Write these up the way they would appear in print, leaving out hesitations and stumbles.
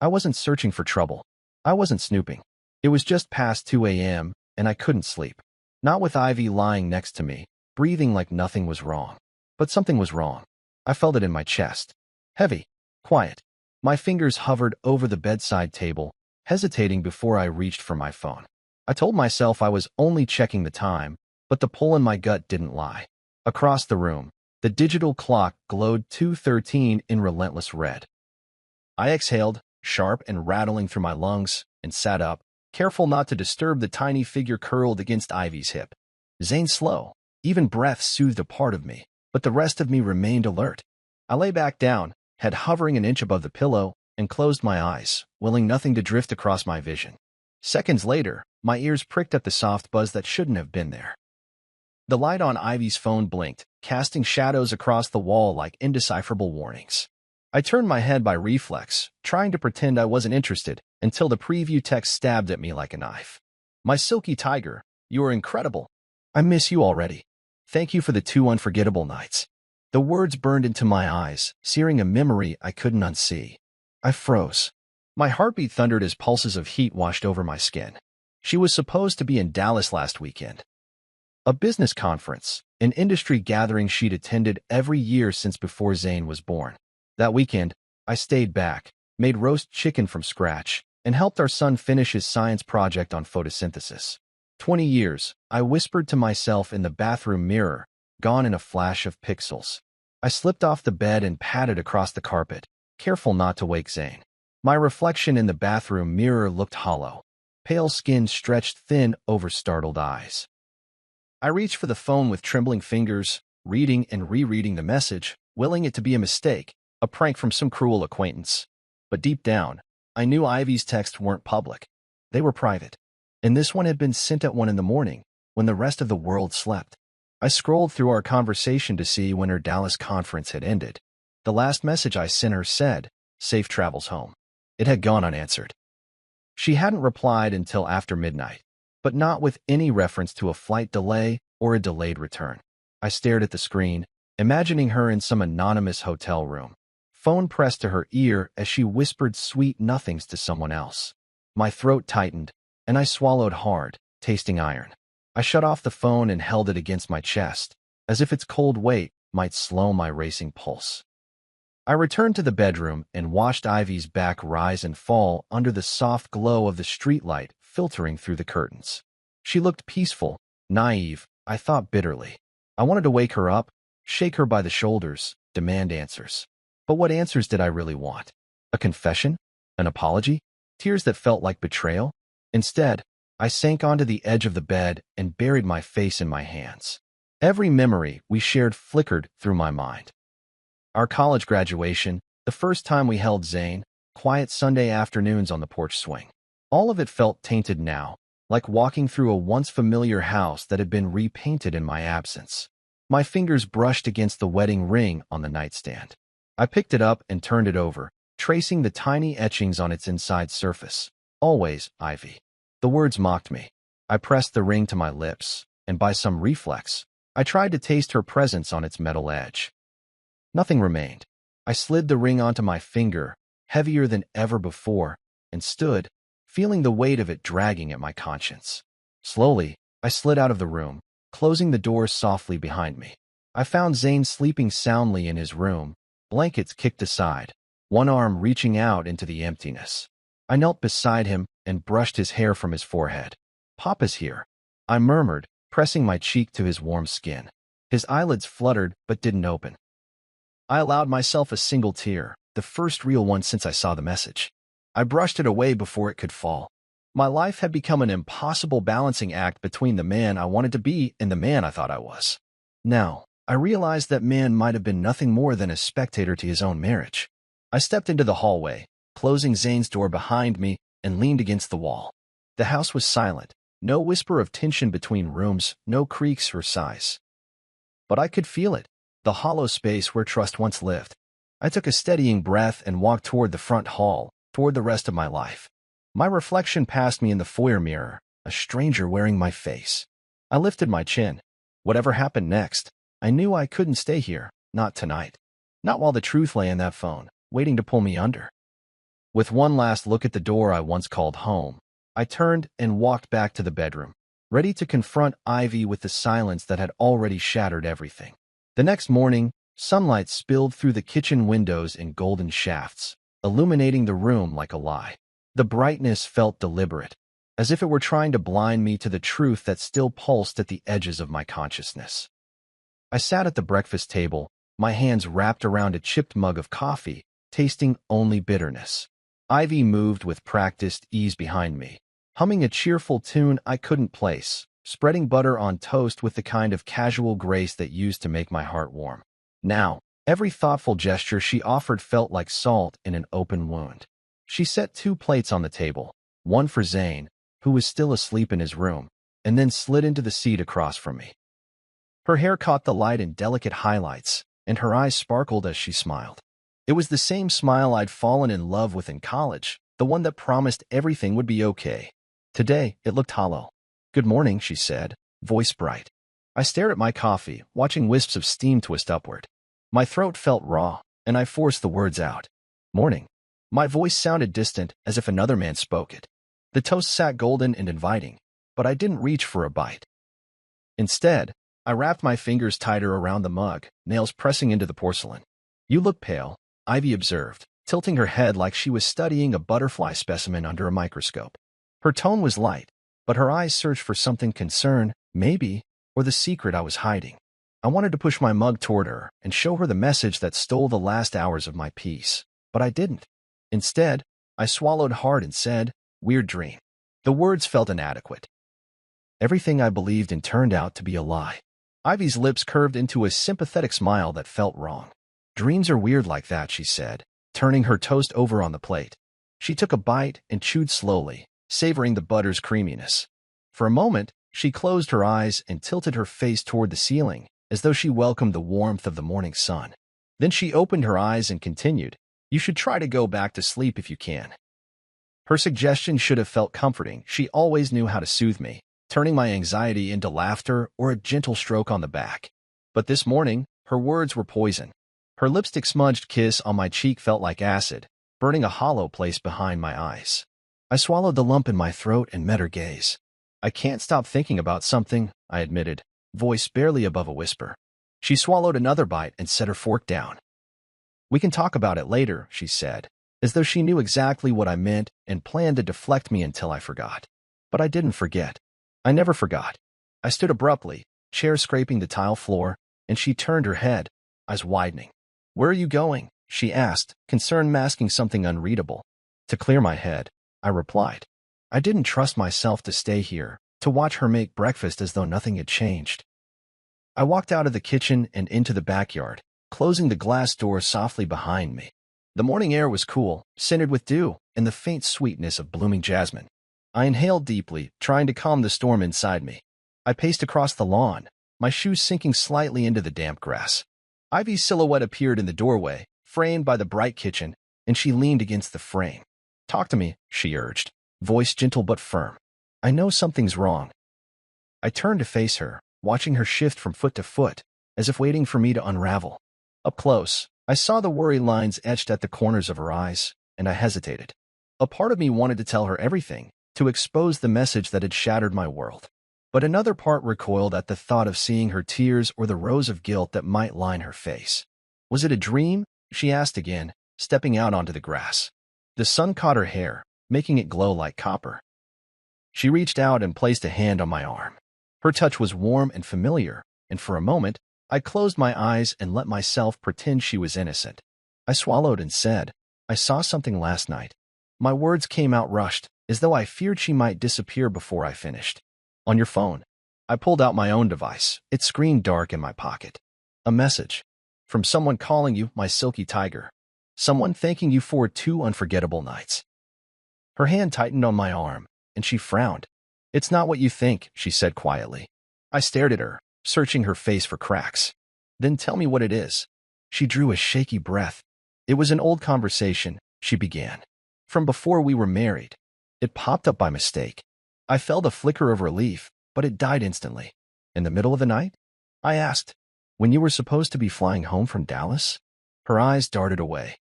I wasn't searching for trouble. I wasn't snooping. It was just past 2 a.m., and I couldn't sleep. Not with Ivy lying next to me, breathing like nothing was wrong. But something was wrong. I felt it in my chest. Heavy. Quiet. My fingers hovered over the bedside table, hesitating before I reached for my phone. I told myself I was only checking the time, but the pull in my gut didn't lie. Across the room, the digital clock glowed 2:13 in relentless red. I exhaled, sharp and rattling through my lungs, and sat up, careful not to disturb the tiny figure curled against Ivy's hip. Zane's slow. Even breath soothed a part of me, but the rest of me remained alert. I lay back down, head hovering an inch above the pillow, and closed my eyes, willing nothing to drift across my vision. Seconds later, my ears pricked at the soft buzz that shouldn't have been there. The light on Ivy's phone blinked, casting shadows across the wall like indecipherable warnings. I turned my head by reflex, trying to pretend I wasn't interested, until the preview text stabbed at me like a knife. My silky tiger, you are incredible. I miss you already. Thank you for the 2 unforgettable nights. The words burned into my eyes, searing a memory I couldn't unsee. I froze. My heartbeat thundered as pulses of heat washed over my skin. She was supposed to be in Dallas last weekend. A business conference, an industry gathering she'd attended every year since before Zane was born. That weekend, I stayed back, made roast chicken from scratch, and helped our son finish his science project on photosynthesis. 20 years, I whispered to myself in the bathroom mirror, gone in a flash of pixels. I slipped off the bed and padded across the carpet, careful not to wake Zane. My reflection in the bathroom mirror looked hollow, pale skin stretched thin over startled eyes. I reached for the phone with trembling fingers, reading and rereading the message, willing it to be a mistake, a prank from some cruel acquaintance. But deep down, I knew Ivy's texts weren't public. They were private. And this one had been sent at 1 in the morning, when the rest of the world slept. I scrolled through our conversation to see when her Dallas conference had ended. The last message I sent her said, "Safe travels home." It had gone unanswered. She hadn't replied until after midnight, but not with any reference to a flight delay or a delayed return. I stared at the screen, imagining her in some anonymous hotel room, phone pressed to her ear as she whispered sweet nothings to someone else. My throat tightened, and I swallowed hard, tasting iron. I shut off the phone and held it against my chest, as if its cold weight might slow my racing pulse. I returned to the bedroom and watched Ivy's back rise and fall under the soft glow of the streetlight filtering through the curtains. She looked peaceful, naive, I thought bitterly. I wanted to wake her up, shake her by the shoulders, demand answers. But what answers did I really want? A confession? An apology? Tears that felt like betrayal? Instead, I sank onto the edge of the bed and buried my face in my hands. Every memory we shared flickered through my mind. Our college graduation, the first time we held Zane, quiet Sunday afternoons on the porch swing. All of it felt tainted now, like walking through a once familiar house that had been repainted in my absence. My fingers brushed against the wedding ring on the nightstand. I picked it up and turned it over, tracing the tiny etchings on its inside surface. Always, Ivy. The words mocked me. I pressed the ring to my lips, and by some reflex, I tried to taste her presence on its metal edge. Nothing remained. I slid the ring onto my finger, heavier than ever before, and stood, feeling the weight of it dragging at my conscience. Slowly, I slid out of the room, closing the door softly behind me. I found Zane sleeping soundly in his room, blankets kicked aside, one arm reaching out into the emptiness. I knelt beside him and brushed his hair from his forehead. "Papa's here," I murmured, pressing my cheek to his warm skin. His eyelids fluttered but didn't open. I allowed myself a single tear, the first real one since I saw the message. I brushed it away before it could fall. My life had become an impossible balancing act between the man I wanted to be and the man I thought I was. Now, I realized that man might have been nothing more than a spectator to his own marriage. I stepped into the hallway, closing Zane's door behind me, and leaned against the wall. The house was silent, no whisper of tension between rooms, no creaks or sighs. But I could feel it, the hollow space where trust once lived. I took a steadying breath and walked toward the front hall, toward the rest of my life. My reflection passed me in the foyer mirror, a stranger wearing my face. I lifted my chin. Whatever happened next, I knew I couldn't stay here, not tonight. Not while the truth lay in that phone, waiting to pull me under. With one last look at the door I once called home, I turned and walked back to the bedroom, ready to confront Ivy with the silence that had already shattered everything. The next morning, sunlight spilled through the kitchen windows in golden shafts, illuminating the room like a lie. The brightness felt deliberate, as if it were trying to blind me to the truth that still pulsed at the edges of my consciousness. I sat at the breakfast table, my hands wrapped around a chipped mug of coffee, tasting only bitterness. Ivy moved with practiced ease behind me, humming a cheerful tune I couldn't place, spreading butter on toast with the kind of casual grace that used to make my heart warm. Now, every thoughtful gesture she offered felt like salt in an open wound. She set 2 plates on the table, one for Zane, who was still asleep in his room, and then slid into the seat across from me. Her hair caught the light in delicate highlights, and her eyes sparkled as she smiled. It was the same smile I'd fallen in love with in college, the one that promised everything would be okay. Today, it looked hollow. "Good morning," she said, voice bright. I stared at my coffee, watching wisps of steam twist upward. My throat felt raw, and I forced the words out. "Morning." My voice sounded distant, as if another man spoke it. The toast sat golden and inviting, but I didn't reach for a bite. Instead, I wrapped my fingers tighter around the mug, nails pressing into the porcelain. "You look pale," Ivy observed, tilting her head like she was studying a butterfly specimen under a microscope. Her tone was light, but her eyes searched for something concern, maybe, or the secret I was hiding. I wanted to push my mug toward her and show her the message that stole the last hours of my peace, but I didn't. Instead, I swallowed hard and said, "Weird dream." The words felt inadequate. Everything I believed in turned out to be a lie. Ivy's lips curved into a sympathetic smile that felt wrong. "Dreams are weird like that," she said, turning her toast over on the plate. She took a bite and chewed slowly, savoring the butter's creaminess. For a moment, she closed her eyes and tilted her face toward the ceiling, as though she welcomed the warmth of the morning sun. Then she opened her eyes and continued, "You should try to go back to sleep if you can." Her suggestion should have felt comforting. She always knew how to soothe me, turning my anxiety into laughter or a gentle stroke on the back. But this morning, her words were poison. Her lipstick-smudged kiss on my cheek felt like acid, burning a hollow place behind my eyes. I swallowed the lump in my throat and met her gaze. "I can't stop thinking about something," I admitted, voice barely above a whisper. She swallowed another bite and set her fork down. "We can talk about it later," she said, as though she knew exactly what I meant and planned to deflect me until I forgot. But I didn't forget. I never forgot. I stood abruptly, chair scraping the tile floor, and she turned her head, eyes widening. "Where are you going?" she asked, concern masking something unreadable. "To clear my head," I replied. I didn't trust myself to stay here, to watch her make breakfast as though nothing had changed. I walked out of the kitchen and into the backyard, closing the glass door softly behind me. The morning air was cool, scented with dew and the faint sweetness of blooming jasmine. I inhaled deeply, trying to calm the storm inside me. I paced across the lawn, my shoes sinking slightly into the damp grass. Ivy's silhouette appeared in the doorway, framed by the bright kitchen, and she leaned against the frame. "Talk to me," she urged, voice gentle but firm. "I know something's wrong." I turned to face her, watching her shift from foot to foot, as if waiting for me to unravel. Up close, I saw the worry lines etched at the corners of her eyes, and I hesitated. A part of me wanted to tell her everything, to expose the message that had shattered my world. But another part recoiled at the thought of seeing her tears or the rows of guilt that might line her face. "Was it a dream?" she asked again, stepping out onto the grass. The sun caught her hair, making it glow like copper. She reached out and placed a hand on my arm. Her touch was warm and familiar, and for a moment, I closed my eyes and let myself pretend she was innocent. I swallowed and said, "I saw something last night." My words came out rushed, as though I feared she might disappear before I finished. "On your phone." I pulled out my own device, its screen dark in my pocket. "A message. From someone calling you my silky tiger. Someone thanking you for 2 unforgettable nights." Her hand tightened on my arm, and she frowned. "It's not what you think," she said quietly. I stared at her, searching her face for cracks. "Then tell me what it is." She drew a shaky breath. "It was an old conversation," she began. "From before we were married. It popped up by mistake." I felt a flicker of relief, but it died instantly. "In the middle of the night?" I asked. "When you were supposed to be flying home from Dallas?" Her eyes darted away.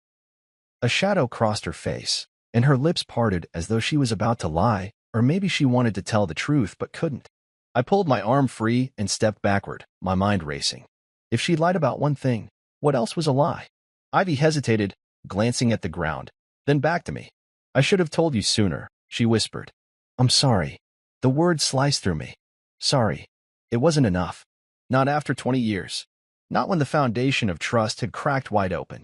A shadow crossed her face, and her lips parted as though she was about to lie, or maybe she wanted to tell the truth but couldn't. I pulled my arm free and stepped backward, my mind racing. If she lied about one thing, what else was a lie? Ivy hesitated, glancing at the ground, then back to me. I should have told you sooner, she whispered. I'm sorry. The word sliced through me. Sorry. It wasn't enough. Not after 20 years. Not when the foundation of trust had cracked wide open.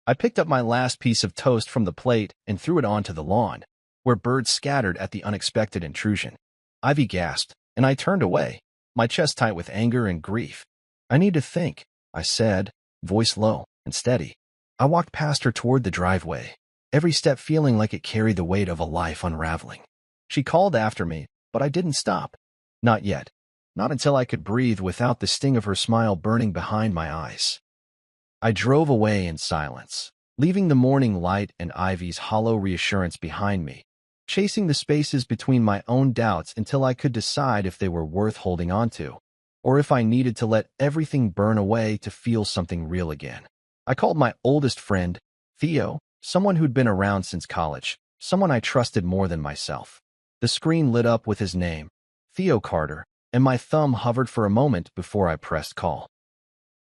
I picked up my last piece of toast from the plate and threw it onto the lawn, where birds scattered at the unexpected intrusion. Ivy gasped, and I turned away, my chest tight with anger and grief. I need to think, I said, voice low and steady. I walked past her toward the driveway, every step feeling like it carried the weight of a life unraveling. She called after me, but I didn't stop. Not yet. Not until I could breathe without the sting of her smile burning behind my eyes. I drove away in silence, leaving the morning light and Ivy's hollow reassurance behind me, chasing the spaces between my own doubts until I could decide if they were worth holding on to, or if I needed to let everything burn away to feel something real again. I called my oldest friend, Theo, someone who'd been around since college, someone I trusted more than myself. The screen lit up with his name, Theo Carter, and my thumb hovered for a moment before I pressed call.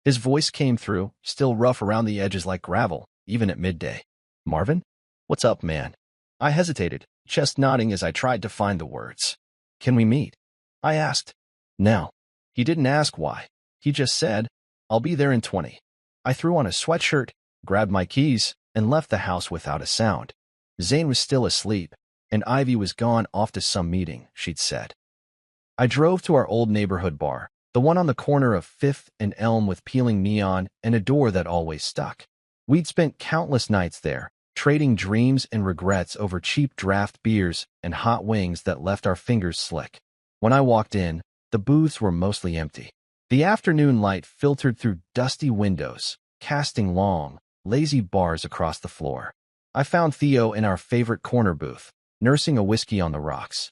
His voice came through, still rough around the edges like gravel, even at midday. Marvin? What's up, man? I hesitated, chest nodding as I tried to find the words. Can we meet? I asked. Now. He didn't ask why. He just said, I'll be there in 20. I threw on a sweatshirt, grabbed my keys, and left the house without a sound. Zane was still asleep, and Ivy was gone off to some meeting, she'd said. I drove to our old neighborhood bar, the one on the corner of 5th and Elm with peeling neon and a door that always stuck. We'd spent countless nights there, trading dreams and regrets over cheap draft beers and hot wings that left our fingers slick. When I walked in, the booths were mostly empty. The afternoon light filtered through dusty windows, casting long, lazy bars across the floor. I found Theo in our favorite corner booth, nursing a whiskey on the rocks.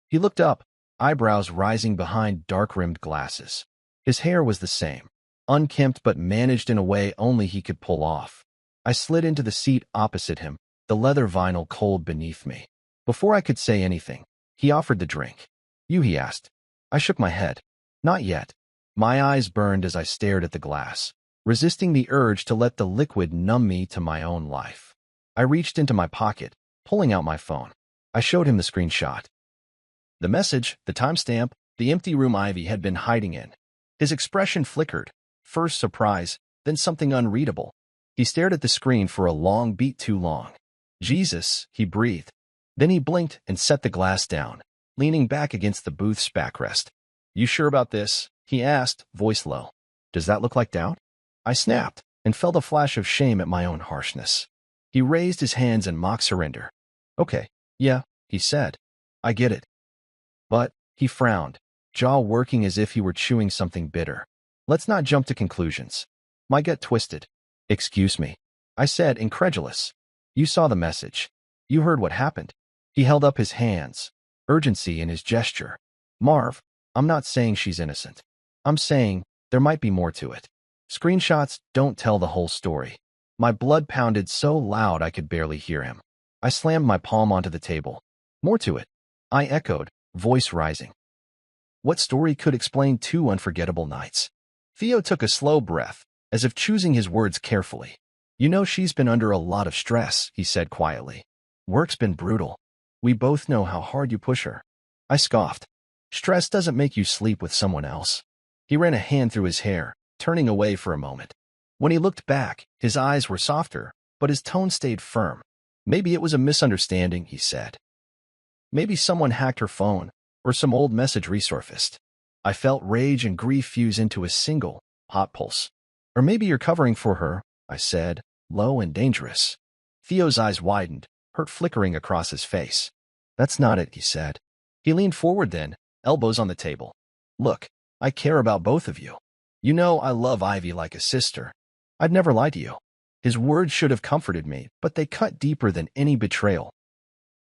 He looked up, eyebrows rising behind dark-rimmed glasses. His hair was the same, unkempt but managed in a way only he could pull off. I slid into the seat opposite him, the leather vinyl cold beneath me. Before I could say anything, he offered the drink. You, he asked. I shook my head. Not yet. My eyes burned as I stared at the glass, resisting the urge to let the liquid numb me to my own life. I reached into my pocket, pulling out my phone. I showed him the screenshot. The message, the timestamp, the empty room Ivy had been hiding in. His expression flickered, first surprise, then something unreadable. He stared at the screen for a long beat too long. Jesus, he breathed. Then he blinked and set the glass down, leaning back against the booth's backrest. You sure about this? He asked, voice low. Does that look like doubt? I snapped and felt a flash of shame at my own harshness. He raised his hands in mock surrender. Okay, yeah, he said. I get it. But, he frowned, jaw working as if he were chewing something bitter. Let's not jump to conclusions. My gut twisted. Excuse me. I said, incredulous. You saw the message. You heard what happened. He held up his hands, urgency in his gesture. Marv, I'm not saying she's innocent. I'm saying there might be more to it. Screenshots don't tell the whole story. My blood pounded so loud I could barely hear him. I slammed my palm onto the table. More to it. I echoed, voice rising. What story could explain 2 unforgettable nights? Theo took a slow breath, as if choosing his words carefully. You know she's been under a lot of stress, he said quietly. Work's been brutal. We both know how hard you push her. I scoffed. Stress doesn't make you sleep with someone else. He ran a hand through his hair, turning away for a moment. When he looked back, his eyes were softer, but his tone stayed firm. Maybe it was a misunderstanding, he said. Maybe someone hacked her phone, or some old message resurfaced. I felt rage and grief fuse into a single, hot pulse. Or maybe you're covering for her, I said, low and dangerous. Theo's eyes widened, hurt flickering across his face. That's not it, he said. He leaned forward then, elbows on the table. Look, I care about both of you. You know I love Ivy like a sister. I'd never lie to you. His words should have comforted me, but they cut deeper than any betrayal.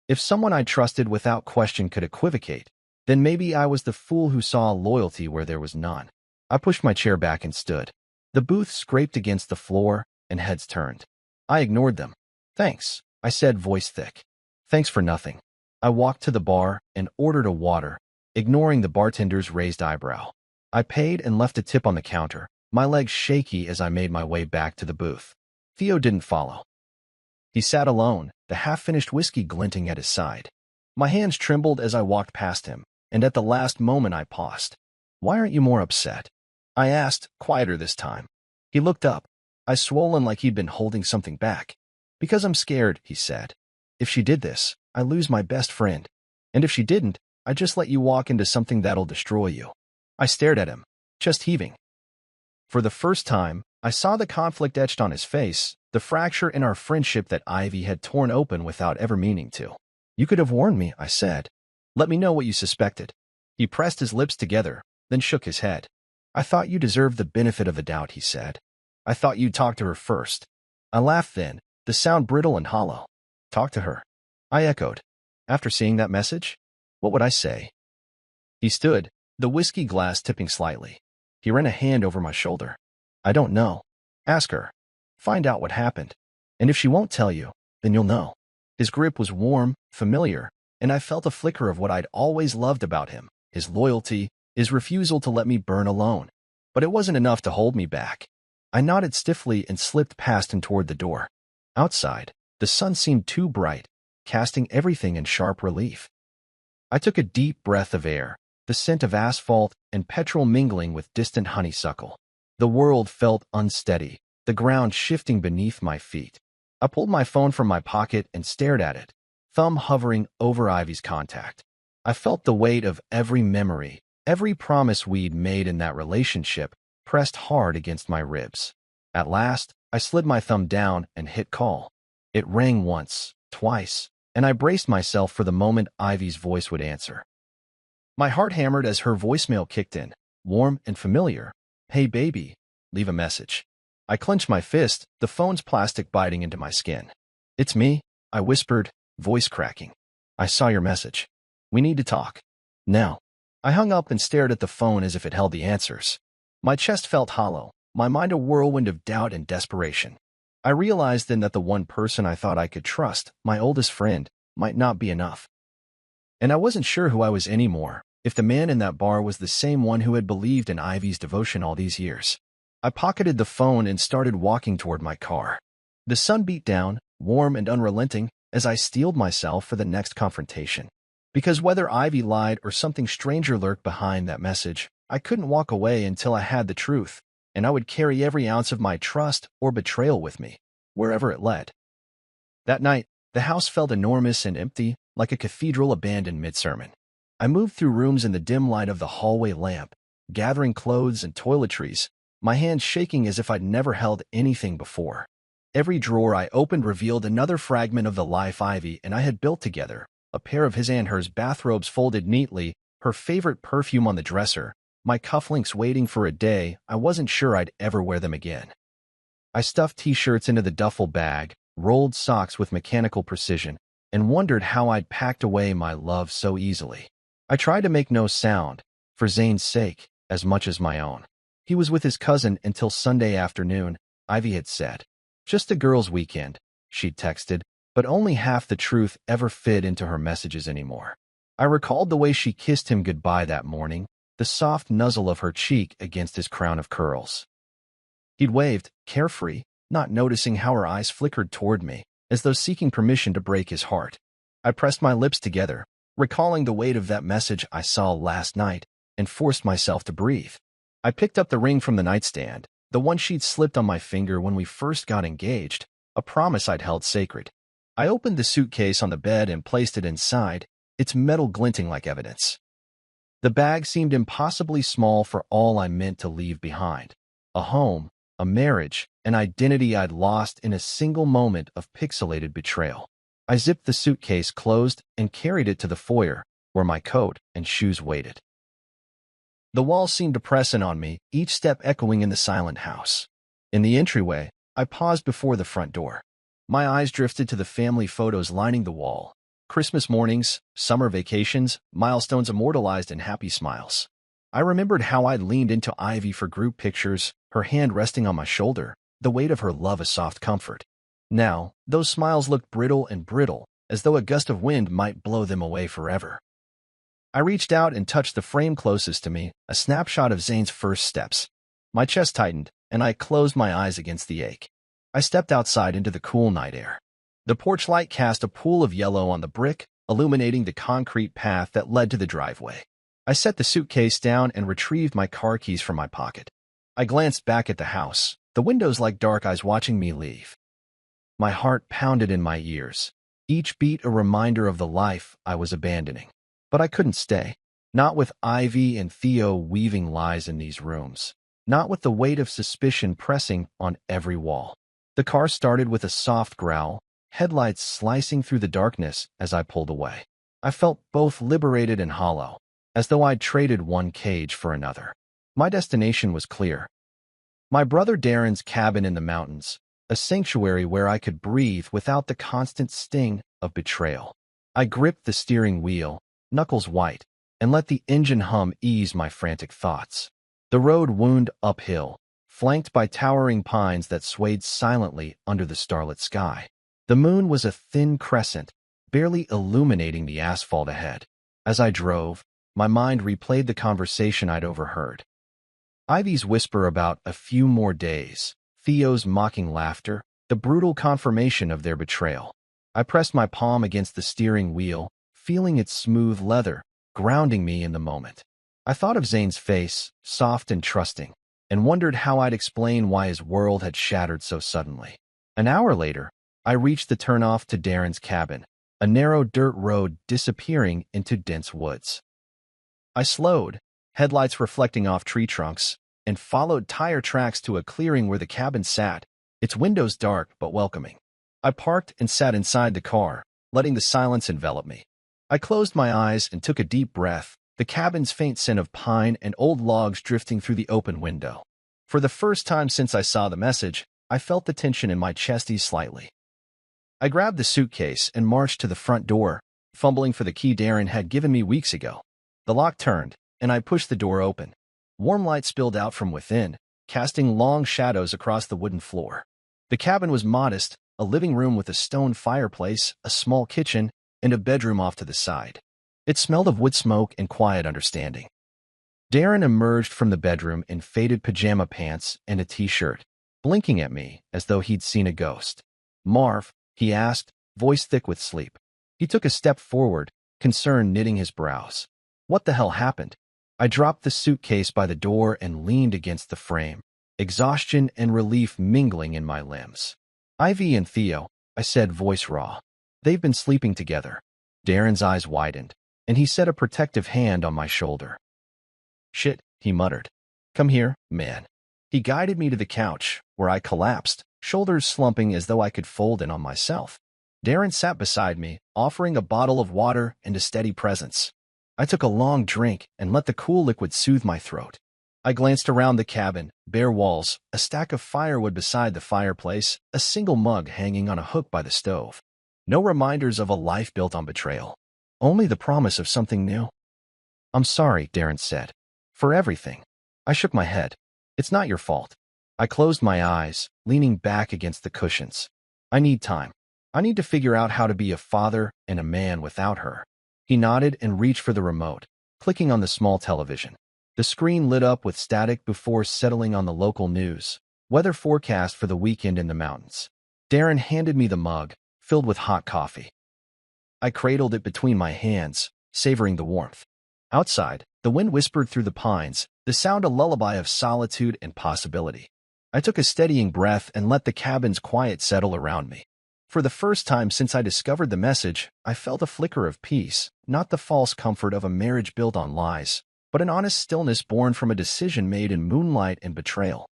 If someone I trusted without question could equivocate, then maybe I was the fool who saw loyalty where there was none. I pushed my chair back and stood. The booth scraped against the floor, and heads turned. I ignored them. Thanks, I said, voice thick. Thanks for nothing. I walked to the bar and ordered a water, ignoring the bartender's raised eyebrow. I paid and left a tip on the counter, my legs shaky as I made my way back to the booth. Theo didn't follow. He sat alone, the half-finished whiskey glinting at his side. My hands trembled as I walked past him, and at the last moment I paused. Why aren't you more upset? I asked, quieter this time. He looked up, eyes swollen like he'd been holding something back. Because I'm scared, he said. If she did this, I lose my best friend. And if she didn't, I just let you walk into something that'll destroy you. I stared at him, chest heaving. For the first time, I saw the conflict etched on his face, the fracture in our friendship that Ivy had torn open without ever meaning to. You could have warned me, I said. Let me know what you suspected. He pressed his lips together, then shook his head. I thought you deserved the benefit of the doubt, he said. I thought you'd talk to her first. I laughed then, the sound brittle and hollow. Talk to her. I echoed. After seeing that message? What would I say? He stood, the whiskey glass tipping slightly. He ran a hand over my shoulder. I don't know. Ask her. Find out what happened. And if she won't tell you, then you'll know. His grip was warm, familiar, and I felt a flicker of what I'd always loved about him, his loyalty, his refusal to let me burn alone. But it wasn't enough to hold me back. I nodded stiffly and slipped past him toward the door. Outside, the sun seemed too bright, casting everything in sharp relief. I took a deep breath of air, the scent of asphalt and petrol mingling with distant honeysuckle. The world felt unsteady, the ground shifting beneath my feet. I pulled my phone from my pocket and stared at it, thumb hovering over Ivy's contact. I felt the weight of every memory, every promise we'd made in that relationship pressed hard against my ribs. At last, I slid my thumb down and hit call. It rang once, twice, and I braced myself for the moment Ivy's voice would answer. My heart hammered as her voicemail kicked in, warm and familiar. Hey baby, leave a message. I clenched my fist, the phone's plastic biting into my skin. It's me, I whispered, voice cracking. I saw your message. We need to talk. Now. I hung up and stared at the phone as if it held the answers. My chest felt hollow, my mind a whirlwind of doubt and desperation. I realized then that the one person I thought I could trust, my oldest friend, might not be enough. And I wasn't sure who I was anymore, if the man in that bar was the same one who had believed in Ivy's devotion all these years. I pocketed the phone and started walking toward my car. The sun beat down, warm and unrelenting, as I steeled myself for the next confrontation. Because whether Ivy lied or something stranger lurked behind that message, I couldn't walk away until I had the truth, and I would carry every ounce of my trust or betrayal with me, wherever it led. That night, the house felt enormous and empty, like a cathedral abandoned mid-sermon. I moved through rooms in the dim light of the hallway lamp, gathering clothes and toiletries, my hands shaking as if I'd never held anything before. Every drawer I opened revealed another fragment of the life Ivy and I had built together, a pair of his and hers bathrobes folded neatly, her favorite perfume on the dresser, my cufflinks waiting for a day I wasn't sure I'd ever wear them again. I stuffed t-shirts into the duffel bag, rolled socks with mechanical precision, and wondered how I'd packed away my love so easily. I tried to make no sound, for Zane's sake, as much as my own. He was with his cousin until Sunday afternoon, Ivy had said. Just a girls' weekend, she'd texted, but only half the truth ever fit into her messages anymore. I recalled the way she kissed him goodbye that morning, the soft nuzzle of her cheek against his crown of curls. He'd waved, carefree, not noticing how her eyes flickered toward me, as though seeking permission to break his heart. I pressed my lips together, recalling the weight of that message I saw last night, and forced myself to breathe. I picked up the ring from the nightstand, the one she'd slipped on my finger when we first got engaged, a promise I'd held sacred. I opened the suitcase on the bed and placed it inside, its metal glinting like evidence. The bag seemed impossibly small for all I meant to leave behind. A home, a marriage, an identity I'd lost in a single moment of pixelated betrayal. I zipped the suitcase closed and carried it to the foyer, where my coat and shoes waited. The walls seemed to press in on me, each step echoing in the silent house. In the entryway, I paused before the front door. My eyes drifted to the family photos lining the wall. Christmas mornings, summer vacations, milestones immortalized in happy smiles. I remembered how I'd leaned into Ivy for group pictures, her hand resting on my shoulder, the weight of her love a soft comfort. Now, those smiles looked brittle, as though a gust of wind might blow them away forever. I reached out and touched the frame closest to me, a snapshot of Zane's first steps. My chest tightened, and I closed my eyes against the ache. I stepped outside into the cool night air. The porch light cast a pool of yellow on the brick, illuminating the concrete path that led to the driveway. I set the suitcase down and retrieved my car keys from my pocket. I glanced back at the house, the windows like dark eyes watching me leave. My heart pounded in my ears, each beat a reminder of the life I was abandoning. But I couldn't stay. Not with Ivy and Theo weaving lies in these rooms. Not with the weight of suspicion pressing on every wall. The car started with a soft growl, headlights slicing through the darkness as I pulled away. I felt both liberated and hollow, as though I'd traded one cage for another. My destination was clear. My brother Darren's cabin in the mountains, a sanctuary where I could breathe without the constant sting of betrayal. I gripped the steering wheel, knuckles white, and let the engine hum ease my frantic thoughts. The road wound uphill, flanked by towering pines that swayed silently under the starlit sky. The moon was a thin crescent, barely illuminating the asphalt ahead. As I drove, my mind replayed the conversation I'd overheard. Ivy's whisper about a few more days, Theo's mocking laughter, the brutal confirmation of their betrayal. I pressed my palm against the steering wheel, feeling its smooth leather, grounding me in the moment. I thought of Zane's face, soft and trusting, and wondered how I'd explain why his world had shattered so suddenly. An hour later, I reached the turnoff to Darren's cabin, a narrow dirt road disappearing into dense woods. I slowed, headlights reflecting off tree trunks, and followed tire tracks to a clearing where the cabin sat, its windows dark but welcoming. I parked and sat inside the car, letting the silence envelop me. I closed my eyes and took a deep breath, the cabin's faint scent of pine and old logs drifting through the open window. For the first time since I saw the message, I felt the tension in my chest ease slightly. I grabbed the suitcase and marched to the front door, fumbling for the key Darren had given me weeks ago. The lock turned, and I pushed the door open. Warm light spilled out from within, casting long shadows across the wooden floor. The cabin was modest, a living room with a stone fireplace, a small kitchen, and a bedroom off to the side. It smelled of wood smoke and quiet understanding. Darren emerged from the bedroom in faded pajama pants and a t-shirt, blinking at me as though he'd seen a ghost. "Marv," he asked, voice thick with sleep. He took a step forward, concern knitting his brows. What the hell happened? I dropped the suitcase by the door and leaned against the frame, exhaustion and relief mingling in my limbs. "Ivy and Theo," I said, voice raw. "They've been sleeping together." Darren's eyes widened, and he set a protective hand on my shoulder. "Shit," he muttered. "Come here, man." He guided me to the couch, where I collapsed, shoulders slumping as though I could fold in on myself. Darren sat beside me, offering a bottle of water and a steady presence. I took a long drink and let the cool liquid soothe my throat. I glanced around the cabin, bare walls, a stack of firewood beside the fireplace, a single mug hanging on a hook by the stove. No reminders of a life built on betrayal. Only the promise of something new. "I'm sorry," Darren said. "For everything." I shook my head. "It's not your fault." I closed my eyes, leaning back against the cushions. "I need time. I need to figure out how to be a father and a man without her." He nodded and reached for the remote, clicking on the small television. The screen lit up with static before settling on the local news, weather forecast for the weekend in the mountains. Darren handed me the mug, filled with hot coffee. I cradled it between my hands, savoring the warmth. Outside, the wind whispered through the pines, the sound a lullaby of solitude and possibility. I took a steadying breath and let the cabin's quiet settle around me. For the first time since I discovered the message, I felt a flicker of peace, not the false comfort of a marriage built on lies, but an honest stillness born from a decision made in moonlight and betrayal.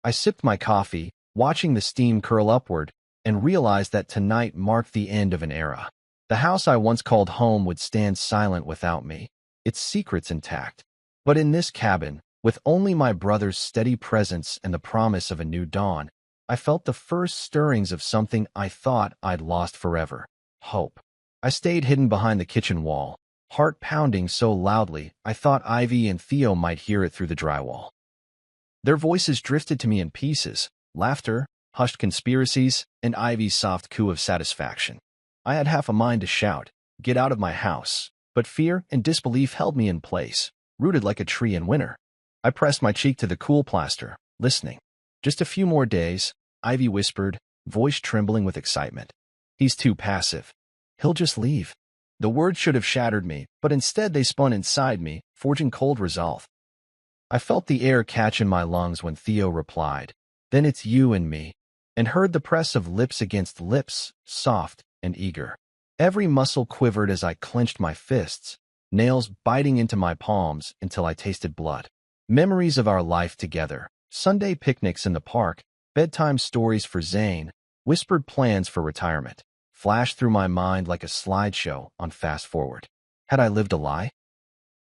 I sipped my coffee, watching the steam curl upward, and realized that tonight marked the end of an era. The house I once called home would stand silent without me, its secrets intact. But in this cabin, with only my brother's steady presence and the promise of a new dawn, I felt the first stirrings of something I thought I'd lost forever: hope. I stayed hidden behind the kitchen wall, heart pounding so loudly I thought Ivy and Theo might hear it through the drywall. Their voices drifted to me in pieces, laughter, hushed conspiracies, and Ivy's soft coo of satisfaction. I had half a mind to shout, "Get out of my house," but fear and disbelief held me in place, rooted like a tree in winter. I pressed my cheek to the cool plaster, listening. "Just a few more days," Ivy whispered, voice trembling with excitement. "He's too passive. He'll just leave." The words should have shattered me, but instead they spun inside me, forging cold resolve. I felt the air catch in my lungs when Theo replied, "Then it's you and me," and heard the press of lips against lips, soft and eager. Every muscle quivered as I clenched my fists, nails biting into my palms until I tasted blood. Memories of our life together, Sunday picnics in the park, bedtime stories for Zane, whispered plans for retirement, flashed through my mind like a slideshow on fast forward. Had I lived a lie?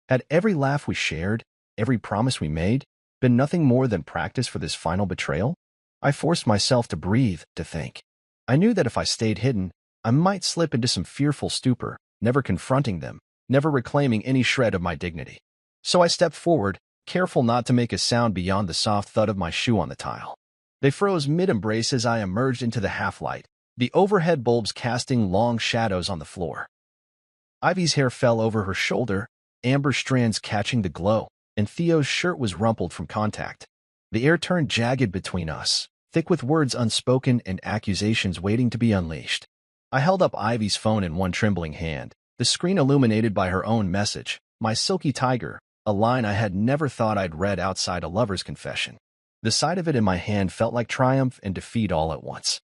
Had every laugh we shared, every promise we made, been nothing more than practice for this final betrayal? I forced myself to breathe, to think. I knew that if I stayed hidden, I might slip into some fearful stupor, never confronting them, never reclaiming any shred of my dignity. So I stepped forward, careful not to make a sound beyond the soft thud of my shoe on the tile. They froze mid-embrace as I emerged into the half-light, the overhead bulbs casting long shadows on the floor. Ivy's hair fell over her shoulder, amber strands catching the glow, and Theo's shirt was rumpled from contact. The air turned jagged between us, thick with words unspoken and accusations waiting to be unleashed. I held up Ivy's phone in one trembling hand, the screen illuminated by her own message, "My silky tiger," a line I had never thought I'd read outside a lover's confession. The sight of it in my hand felt like triumph and defeat all at once.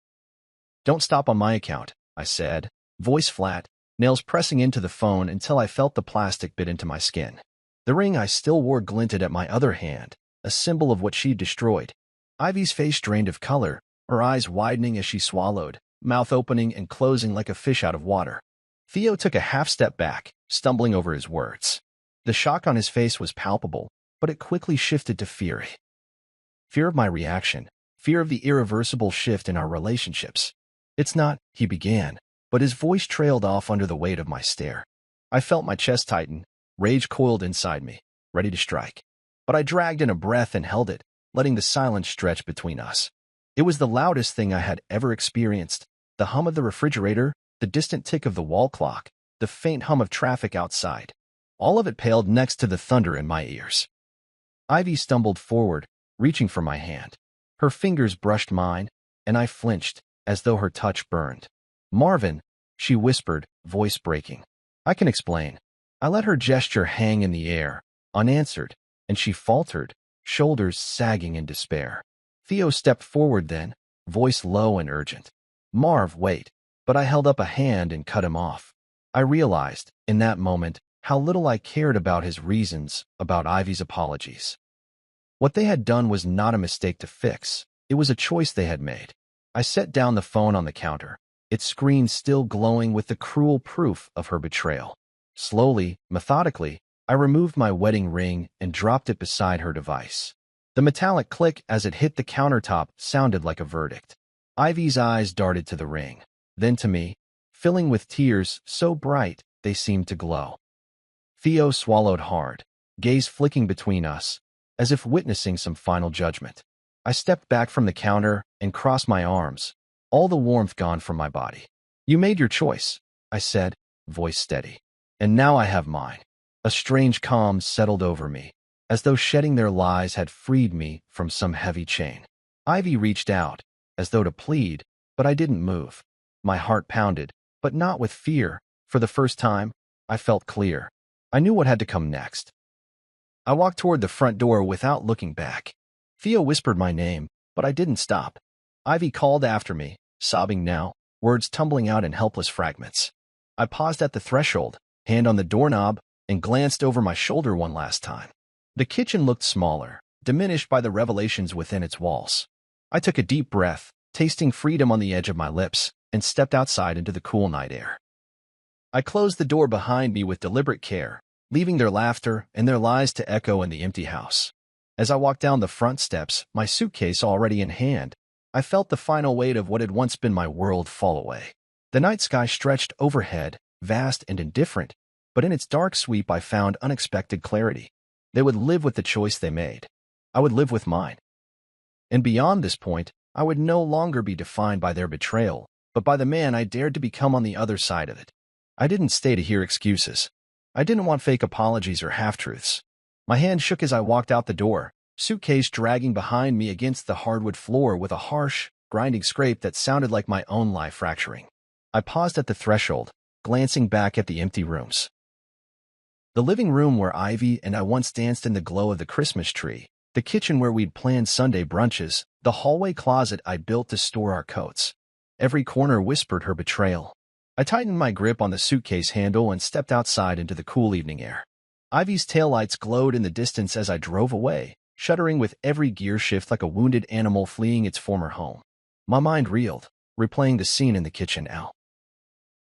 "Don't stop on my account," I said, voice flat, nails pressing into the phone until I felt the plastic bit into my skin. The ring I still wore glinted at my other hand, a symbol of what she'd destroyed. Ivy's face drained of color, her eyes widening as she swallowed, mouth opening and closing like a fish out of water. Theo took a half step back, stumbling over his words. The shock on his face was palpable, but it quickly shifted to fury. Fear of my reaction, fear of the irreversible shift in our relationships. "It's not," he began, but his voice trailed off under the weight of my stare. I felt my chest tighten, rage coiled inside me, ready to strike. But I dragged in a breath and held it, letting the silence stretch between us. It was the loudest thing I had ever experienced, the hum of the refrigerator, the distant tick of the wall clock, the faint hum of traffic outside. All of it paled next to the thunder in my ears. Ivy stumbled forward, reaching for my hand. Her fingers brushed mine, and I flinched, as though her touch burned. "Marvin," she whispered, voice breaking. "I can explain." I let her gesture hang in the air, unanswered, and she faltered, shoulders sagging in despair. Theo stepped forward then, voice low and urgent. "Marv, wait." But I held up a hand and cut him off. I realized, in that moment, how little I cared about his reasons, about Ivy's apologies. What they had done was not a mistake to fix. It was a choice they had made. I set down the phone on the counter, its screen still glowing with the cruel proof of her betrayal. Slowly, methodically, I removed my wedding ring and dropped it beside her device. The metallic click as it hit the countertop sounded like a verdict. Ivy's eyes darted to the ring, then to me, filling with tears so bright they seemed to glow. Theo swallowed hard, gaze flicking between us, as if witnessing some final judgment. I stepped back from the counter and crossed my arms, all the warmth gone from my body. "You made your choice," I said, voice steady. "And now I have mine." A strange calm settled over me, as though shedding their lies had freed me from some heavy chain. Ivy reached out, as though to plead, but I didn't move. My heart pounded, but not with fear. For the first time, I felt clear. I knew what had to come next. I walked toward the front door without looking back. Theo whispered my name, but I didn't stop. Ivy called after me, sobbing now, words tumbling out in helpless fragments. I paused at the threshold, hand on the doorknob, and glanced over my shoulder one last time. The kitchen looked smaller, diminished by the revelations within its walls. I took a deep breath, tasting freedom on the edge of my lips, and stepped outside into the cool night air. I closed the door behind me with deliberate care, leaving their laughter and their lies to echo in the empty house. As I walked down the front steps, my suitcase already in hand, I felt the final weight of what had once been my world fall away. The night sky stretched overhead, vast and indifferent, but in its dark sweep I found unexpected clarity. They would live with the choice they made. I would live with mine. And beyond this point, I would no longer be defined by their betrayal, but by the man I dared to become on the other side of it. I didn't stay to hear excuses. I didn't want fake apologies or half-truths. My hand shook as I walked out the door, suitcase dragging behind me against the hardwood floor with a harsh, grinding scrape that sounded like my own life fracturing. I paused at the threshold, glancing back at the empty rooms. The living room where Ivy and I once danced in the glow of the Christmas tree, the kitchen where we'd planned Sunday brunches, the hallway closet I'd built to store our coats. Every corner whispered her betrayal. I tightened my grip on the suitcase handle and stepped outside into the cool evening air. Ivy's taillights glowed in the distance as I drove away, shuddering with every gear shift like a wounded animal fleeing its former home. My mind reeled, replaying the scene in the kitchen now.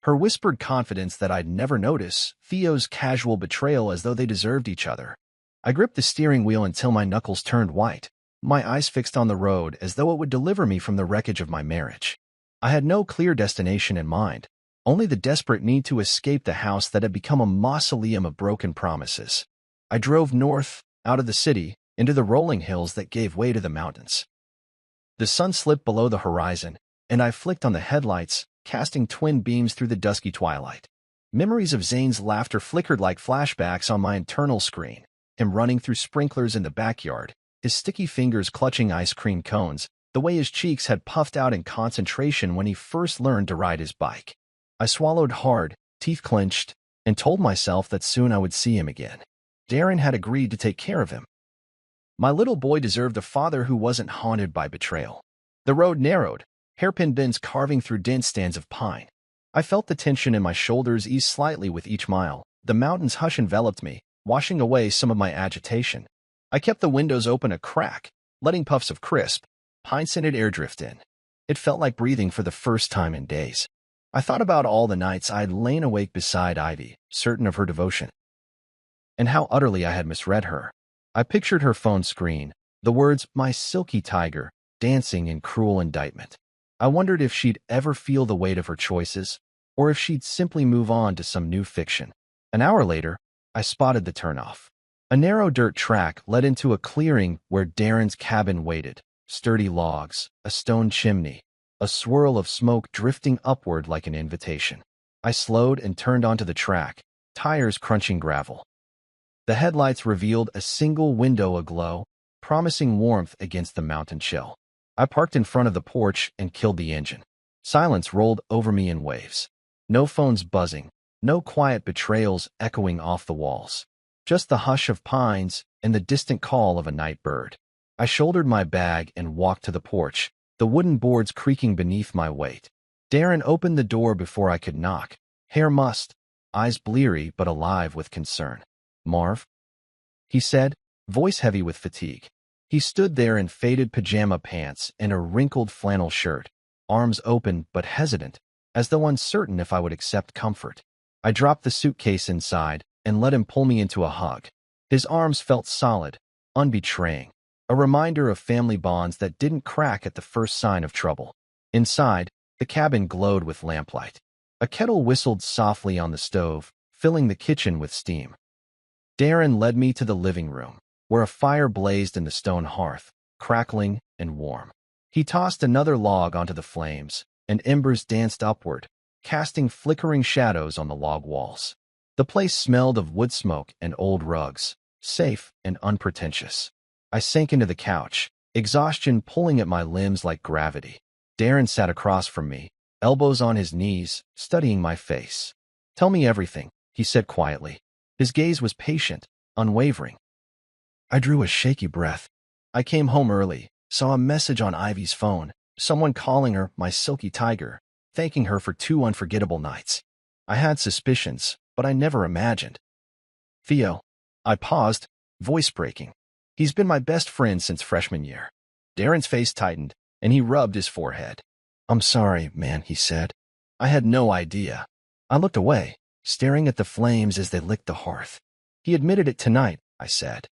Her whispered confidence that I'd never notice, Theo's casual betrayal as though they deserved each other. I gripped the steering wheel until my knuckles turned white, my eyes fixed on the road as though it would deliver me from the wreckage of my marriage. I had no clear destination in mind, only the desperate need to escape the house that had become a mausoleum of broken promises. I drove north, out of the city, into the rolling hills that gave way to the mountains. The sun slipped below the horizon, and I flicked on the headlights, casting twin beams through the dusky twilight. Memories of Zane's laughter flickered like flashbacks on my internal screen, him running through sprinklers in the backyard, his sticky fingers clutching ice cream cones, the way his cheeks had puffed out in concentration when he first learned to ride his bike. I swallowed hard, teeth clenched, and told myself that soon I would see him again. Darren had agreed to take care of him. My little boy deserved a father who wasn't haunted by betrayal. The road narrowed, hairpin bends carving through dense stands of pine. I felt the tension in my shoulders ease slightly with each mile. The mountain's hush enveloped me, washing away some of my agitation. I kept the windows open a crack, letting puffs of crisp, pine-scented air drift in. It felt like breathing for the first time in days. I thought about all the nights I'd lain awake beside Ivy, certain of her devotion, and how utterly I had misread her. I pictured her phone screen, the words, "my silky tiger," dancing in cruel indictment. I wondered if she'd ever feel the weight of her choices, or if she'd simply move on to some new fiction. An hour later, I spotted the turnoff. A narrow dirt track led into a clearing where Darren's cabin waited, sturdy logs, a stone chimney, a swirl of smoke drifting upward like an invitation. I slowed and turned onto the track, tires crunching gravel. The headlights revealed a single window aglow, promising warmth against the mountain chill. I parked in front of the porch and killed the engine. Silence rolled over me in waves. No phones buzzing, no quiet betrayals echoing off the walls. Just the hush of pines and the distant call of a night bird. I shouldered my bag and walked to the porch, the wooden boards creaking beneath my weight. Darren opened the door before I could knock, hair mussed, eyes bleary but alive with concern. "Marv?" he said, voice heavy with fatigue. He stood there in faded pajama pants and a wrinkled flannel shirt, arms open but hesitant, as though uncertain if I would accept comfort. I dropped the suitcase inside and let him pull me into a hug. His arms felt solid, unbetraying, a reminder of family bonds that didn't crack at the first sign of trouble. Inside, the cabin glowed with lamplight. A kettle whistled softly on the stove, filling the kitchen with steam. Darren led me to the living room, where a fire blazed in the stone hearth, crackling and warm. He tossed another log onto the flames, and embers danced upward, casting flickering shadows on the log walls. The place smelled of wood smoke and old rugs, safe and unpretentious. I sank into the couch, exhaustion pulling at my limbs like gravity. Darren sat across from me, elbows on his knees, studying my face. "Tell me everything," he said quietly. His gaze was patient, unwavering. I drew a shaky breath. I came home early, saw a message on Ivy's phone, someone calling her my silky tiger, thanking her for 2 unforgettable nights. I had suspicions, but I never imagined. "Theo." I paused, voice breaking. "He's been my best friend since freshman year." Darren's face tightened, and he rubbed his forehead. "I'm sorry, man," he said. "I had no idea." I looked away, staring at the flames as they licked the hearth. "He admitted it tonight," I said.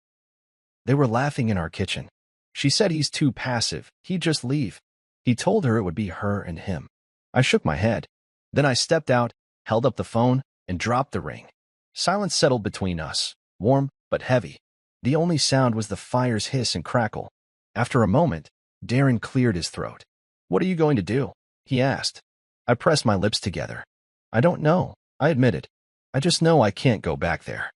They were laughing in our kitchen. "She said he's too passive, he'd just leave. He told her it would be her and him." I shook my head. Then I stepped out, held up the phone, and dropped the ring. Silence settled between us, warm but heavy. The only sound was the fire's hiss and crackle. After a moment, Darren cleared his throat. "What are you going to do?" he asked. I pressed my lips together. "I don't know," I admitted. "I just know I can't go back there."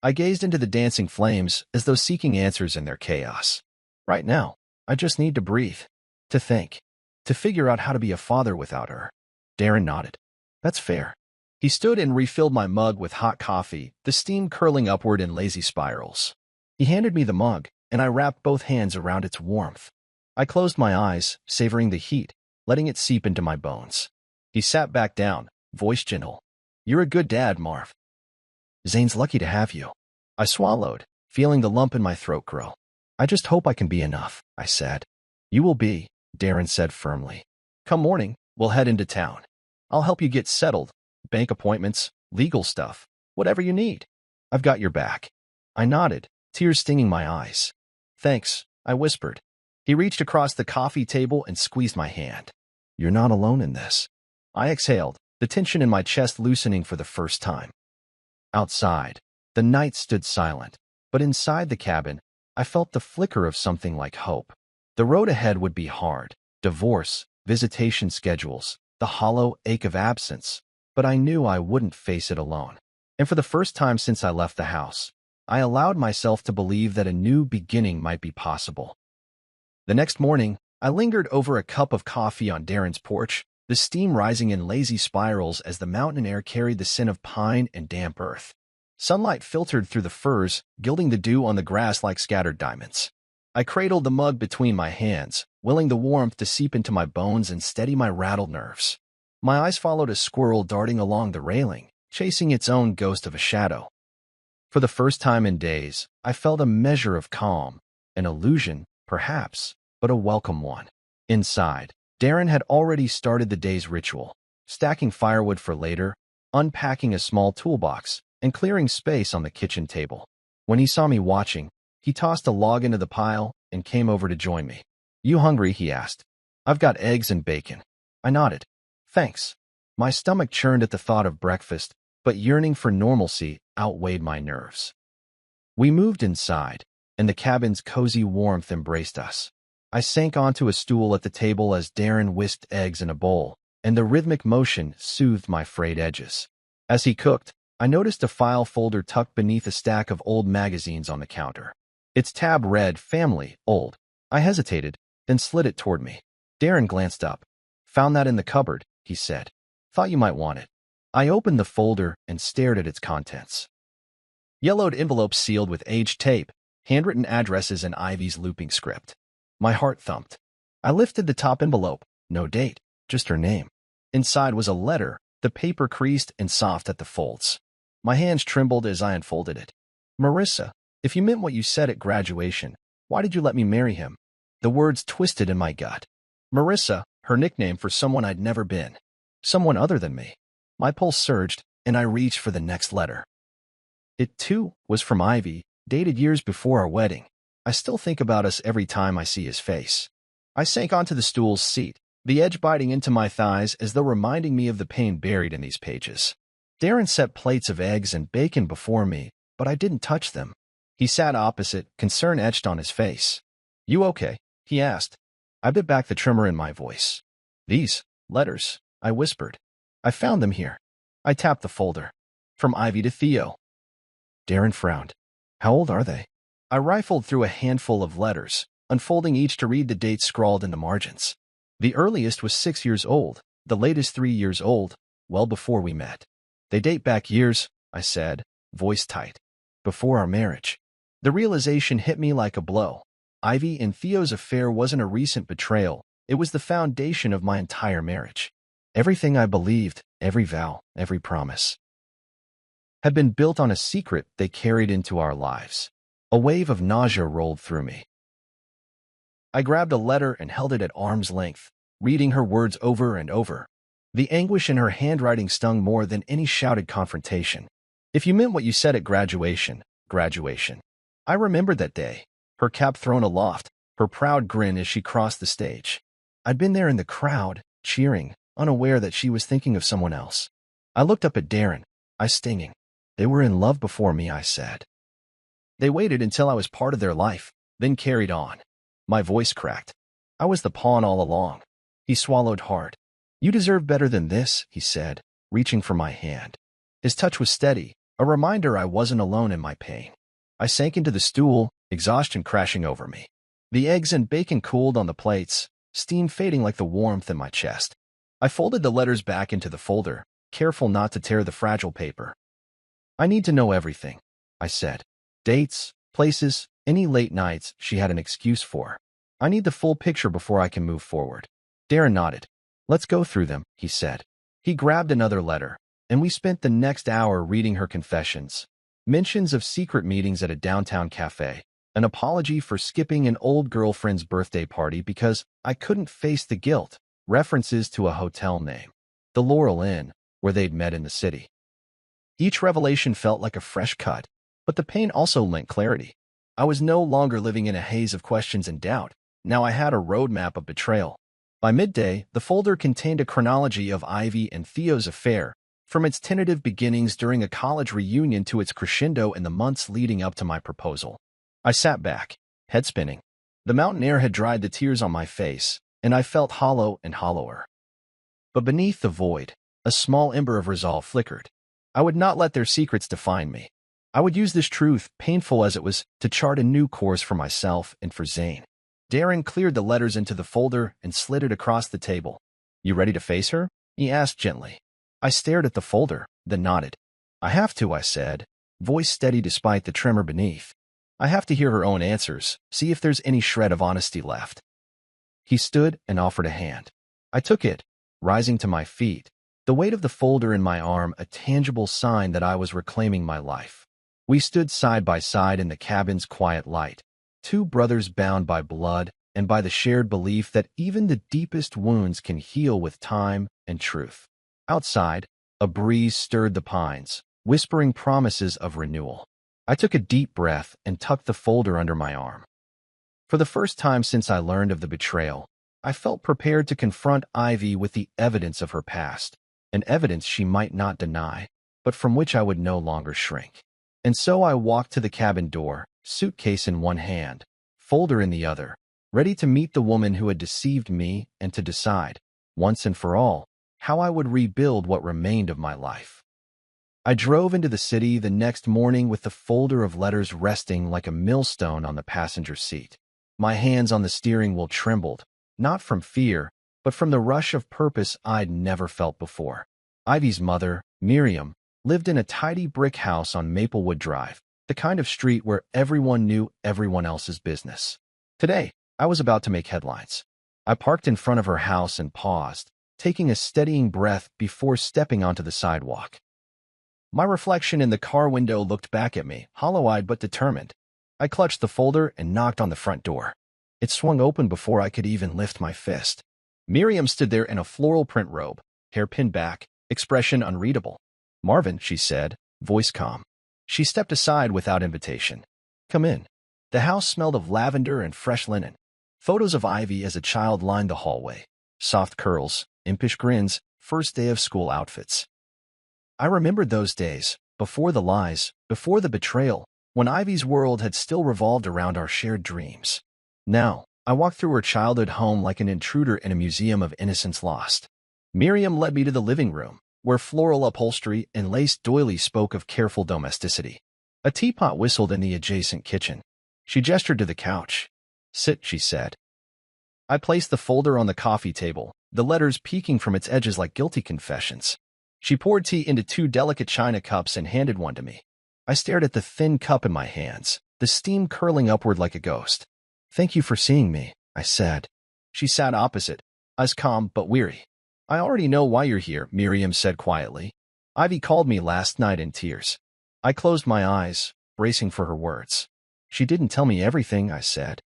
I gazed into the dancing flames as though seeking answers in their chaos. Right now, I just need to breathe, to think, to figure out how to be a father without her. Darren nodded. "That's fair." He stood and refilled my mug with hot coffee, the steam curling upward in lazy spirals. He handed me the mug, and I wrapped both hands around its warmth. I closed my eyes, savoring the heat, letting it seep into my bones. He sat back down, voice gentle. "You're a good dad, Marv. Zane's lucky to have you." I swallowed, feeling the lump in my throat grow. "I just hope I can be enough," I said. "You will be," Darren said firmly. "Come morning, we'll head into town. I'll help you get settled, bank appointments, legal stuff, whatever you need. I've got your back." I nodded, tears stinging my eyes. "Thanks," I whispered. He reached across the coffee table and squeezed my hand. "You're not alone in this." I exhaled, the tension in my chest loosening for the first time. Outside, the night stood silent, but inside the cabin, I felt the flicker of something like hope. The road ahead would be hard: divorce, visitation schedules, the hollow ache of absence, but I knew I wouldn't face it alone. And for the first time since I left the house, I allowed myself to believe that a new beginning might be possible. The next morning, I lingered over a cup of coffee on Darren's porch, the steam rising in lazy spirals as the mountain air carried the scent of pine and damp earth. Sunlight filtered through the firs, gilding the dew on the grass like scattered diamonds. I cradled the mug between my hands, willing the warmth to seep into my bones and steady my rattled nerves. My eyes followed a squirrel darting along the railing, chasing its own ghost of a shadow. For the first time in days, I felt a measure of calm, an illusion, perhaps, but a welcome one. Inside, Darren had already started the day's ritual, stacking firewood for later, unpacking a small toolbox, and clearing space on the kitchen table. When he saw me watching, he tossed a log into the pile and came over to join me. "You hungry?" he asked. "I've got eggs and bacon." I nodded. "Thanks." My stomach churned at the thought of breakfast, but yearning for normalcy outweighed my nerves. We moved inside, and the cabin's cozy warmth embraced us. I sank onto a stool at the table as Darren whisked eggs in a bowl, and the rhythmic motion soothed my frayed edges. As he cooked, I noticed a file folder tucked beneath a stack of old magazines on the counter. Its tab read Family, Old. I hesitated, then slid it toward me. Darren glanced up. "Found that in the cupboard," he said. "Thought you might want it." I opened the folder and stared at its contents. Yellowed envelopes sealed with aged tape, handwritten addresses and Ivy's looping script. My heart thumped. I lifted the top envelope. No date, just her name. Inside was a letter, the paper creased and soft at the folds. My hands trembled as I unfolded it. "Marissa, if you meant what you said at graduation, why did you let me marry him?" The words twisted in my gut. Marissa, her nickname for someone I'd never been. Someone other than me. My pulse surged, and I reached for the next letter. It, too, was from Ivy, dated years before our wedding. I still think about us every time I see his face. I sank onto the stool's seat, the edge biting into my thighs as though reminding me of the pain buried in these pages. Darren set plates of eggs and bacon before me, but I didn't touch them. He sat opposite, concern etched on his face. "You okay?" he asked. I bit back the tremor in my voice. "These letters," I whispered. "I found them here." I tapped the folder. "From Ivy to Theo." Darren frowned. "How old are they?" I rifled through a handful of letters, unfolding each to read the dates scrawled in the margins. The earliest was 6 years old, the latest 3 years old, well before we met. "They date back years," I said, voice tight. "Before our marriage." The realization hit me like a blow. Ivy and Theo's affair wasn't a recent betrayal. It was the foundation of my entire marriage. Everything I believed, every vow, every promise, had been built on a secret they carried into our lives. A wave of nausea rolled through me. I grabbed a letter and held it at arm's length, reading her words over and over. The anguish in her handwriting stung more than any shouted confrontation. "If you meant what you said at graduation, graduation." I remembered that day, her cap thrown aloft, her proud grin as she crossed the stage. I'd been there in the crowd, cheering, unaware that she was thinking of someone else. I looked up at Darren, eyes stinging. "They were in love before me," I said. "They waited until I was part of their life, then carried on." My voice cracked. I was the pawn all along. He swallowed hard. You deserve better than this, he said, reaching for my hand. His touch was steady, a reminder I wasn't alone in my pain. I sank into the stool, exhaustion crashing over me. The eggs and bacon cooled on the plates, steam fading like the warmth in my chest. I folded the letters back into the folder, careful not to tear the fragile paper. I need to know everything, I said. Dates, places, any late nights she had an excuse for. I need the full picture before I can move forward. Darren nodded. Let's go through them, he said. He grabbed another letter, and we spent the next hour reading her confessions. Mentions of secret meetings at a downtown cafe, an apology for skipping an old girlfriend's birthday party because I couldn't face the guilt, references to a hotel name, the Laurel Inn, where they'd met in the city. Each revelation felt like a fresh cut, but the pain also lent clarity. I was no longer living in a haze of questions and doubt. Now I had a roadmap of betrayal. By midday, the folder contained a chronology of Ivy and Theo's affair, from its tentative beginnings during a college reunion to its crescendo in the months leading up to my proposal. I sat back, head spinning. The mountain air had dried the tears on my face, and I felt hollow and hollower. But beneath the void, a small ember of resolve flickered. I would not let their secrets define me. I would use this truth, painful as it was, to chart a new course for myself and for Zane. Darren cleared the letters into the folder and slid it across the table. You ready to face her? He asked gently. I stared at the folder, then nodded. I have to, I said, voice steady despite the tremor beneath. I have to hear her own answers, see if there's any shred of honesty left. He stood and offered a hand. I took it, rising to my feet, the weight of the folder in my arm a tangible sign that I was reclaiming my life. We stood side by side in the cabin's quiet light, two brothers bound by blood and by the shared belief that even the deepest wounds can heal with time and truth. Outside, a breeze stirred the pines, whispering promises of renewal. I took a deep breath and tucked the folder under my arm. For the first time since I learned of the betrayal, I felt prepared to confront Ivy with the evidence of her past, an evidence she might not deny, but from which I would no longer shrink. And so I walked to the cabin door, suitcase in one hand, folder in the other, ready to meet the woman who had deceived me and to decide, once and for all, how I would rebuild what remained of my life. I drove into the city the next morning with the folder of letters resting like a millstone on the passenger seat. My hands on the steering wheel trembled, not from fear, but from the rush of purpose I'd never felt before. Ivy's mother, Miriam, lived in a tidy brick house on Maplewood Drive, the kind of street where everyone knew everyone else's business. Today, I was about to make headlines. I parked in front of her house and paused, taking a steadying breath before stepping onto the sidewalk. My reflection in the car window looked back at me, hollow-eyed but determined. I clutched the folder and knocked on the front door. It swung open before I could even lift my fist. Miriam stood there in a floral print robe, hair pinned back, expression unreadable. Marvin, she said, voice calm. She stepped aside without invitation. Come in. The house smelled of lavender and fresh linen. Photos of Ivy as a child lined the hallway. Soft curls, impish grins, first day of school outfits. I remembered those days, before the lies, before the betrayal, when Ivy's world had still revolved around our shared dreams. Now, I walked through her childhood home like an intruder in a museum of innocence lost. Miriam led me to the living room, where floral upholstery and lace doilies spoke of careful domesticity. A teapot whistled in the adjacent kitchen. She gestured to the couch. Sit, she said. I placed the folder on the coffee table, the letters peeking from its edges like guilty confessions. She poured tea into two delicate china cups and handed one to me. I stared at the thin cup in my hands, the steam curling upward like a ghost. Thank you for seeing me, I said. She sat opposite, eyes calm but weary. I already know why you're here, Miriam said quietly. Ivy called me last night in tears. I closed my eyes, bracing for her words. She didn't tell me everything, I said.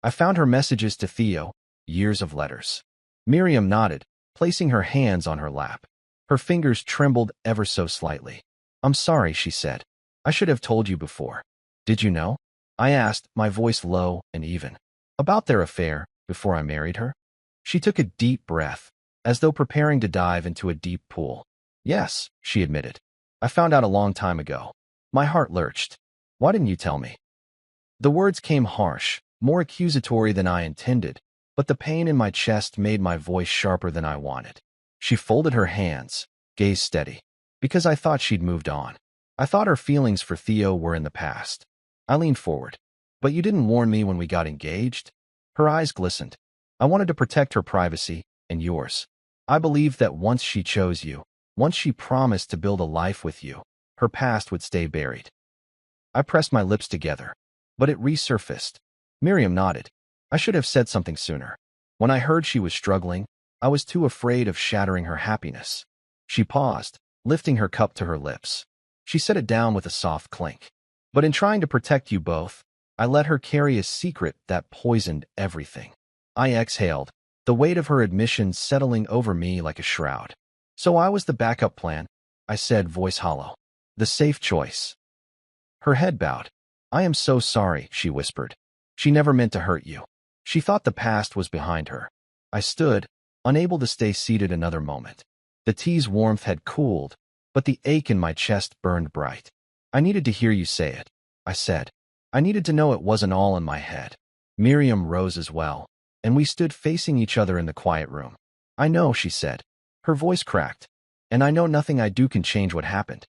I found her messages to Theo, years of letters. Miriam nodded, placing her hands on her lap. Her fingers trembled ever so slightly. I'm sorry, she said. I should have told you before. Did you know? I asked, my voice low and even. About their affair, before I married her? She took a deep breath, as though preparing to dive into a deep pool. Yes, she admitted. I found out a long time ago. My heart lurched. Why didn't you tell me? The words came harsh, more accusatory than I intended, but the pain in my chest made my voice sharper than I wanted. She folded her hands, gaze steady, because I thought she'd moved on. I thought her feelings for Theo were in the past. I leaned forward. But you didn't warn me when we got engaged? Her eyes glistened. I wanted to protect her privacy and yours. I believed that once she chose you, once she promised to build a life with you, her past would stay buried. I pressed my lips together, but it resurfaced. Miriam nodded. I should have said something sooner. When I heard she was struggling, I was too afraid of shattering her happiness. She paused, lifting her cup to her lips. She set it down with a soft clink. But in trying to protect you both, I let her carry a secret that poisoned everything. I exhaled, the weight of her admission settling over me like a shroud. So I was the backup plan, I said, voice hollow. The safe choice. Her head bowed. I am so sorry, she whispered. She never meant to hurt you. She thought the past was behind her. I stood, unable to stay seated another moment. The tea's warmth had cooled, but the ache in my chest burned bright. I needed to hear you say it, I said. I needed to know it wasn't all in my head. Miriam rose as well, and we stood facing each other in the quiet room. I know, she said. Her voice cracked. And I know nothing I do can change what happened.